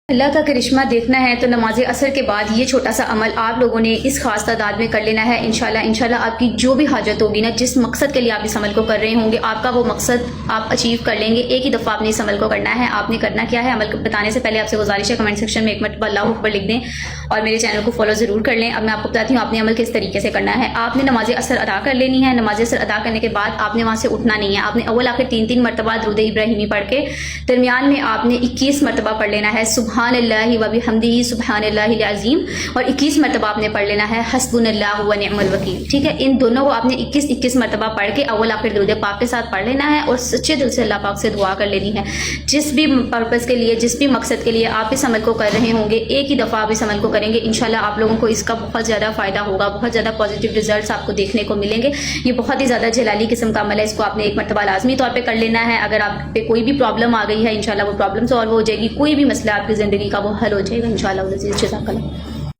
اللہ کا کرشمہ دیکھنا ہے تو نماز عصر کے بعد یہ چھوٹا سا عمل آپ لوگوں نے اس خاص تعداد میں کر لینا ہے. انشاءاللہ آپ کی جو بھی حاجت ہوگی نا، جس مقصد کے لیے آپ اس عمل کو کر رہے ہوں گے، آپ کا وہ مقصد آپ اچیو کر لیں گے. ایک ہی دفعہ آپ نے اس عمل کو کرنا ہے. آپ نے کرنا کیا ہے، عمل بتانے سے پہلے آپ سے گزارش ہے کمنٹ سیکشن میں ایک مرتبہ اللہ اکبر لکھ دیں اور میرے چینل کو فالو ضرور کر لیں. اب میں آپ کو بتاتی ہوں آپ نے عمل کس طریقے سے کرنا ہے. آپ نے نماز عصر ادا کر لینی ہے. نماز عصر ادا کرنے کے بعد آپ نے وہاں سے اٹھنا نہیں ہے. آپ نے اول آخر 3 مرتبہ درود ابراہیمی پڑھ کے درمیان میں آپ نے 21 مرتبہ پڑھ لینا ہے سبحان اللہ و بحمدہ سبحان اللہ العظیم، اور 21 مرتبہ آپ نے پڑھ لینا ہے حسبنا اللہ و نعم الوکیل. ٹھیک ہے، ان دونوں کو آپ نے 21 مرتبہ پڑھ کے اول آخر درود پاک کے ساتھ پڑھ لینا ہے اور سچے دل سے اللہ پاک سے دعا کر لینی ہے. جس بھی پرپس کے لیے، جس بھی مقصد کے لیے آپ اس عمل کو کر رہے ہوں گے، ایک ہی دفعہ آپ اس عمل کو کریں گے. انشاءاللہ آپ لوگوں کو اس کا بہت زیادہ فائدہ ہوگا، بہت زیادہ پازیٹیو ریزلٹس آپ کو دیکھنے کو ملیں گے. یہ بہت ہی زیادہ جلالی قسم کا عمل ہے. اس کو آپ نے ایک مرتبہ لازمی طور پہ کر لینا ہے. اگر آپ پہ کوئی بھی پرابلم آ گئی ہے، انشاءاللہ وہ پرابلم سالو ہو جائے گی. کوئی بھی مسئلہ آپ کی زندگی کا وہ حل ہو جائے گا انشاءاللہ. جزاک اللہ.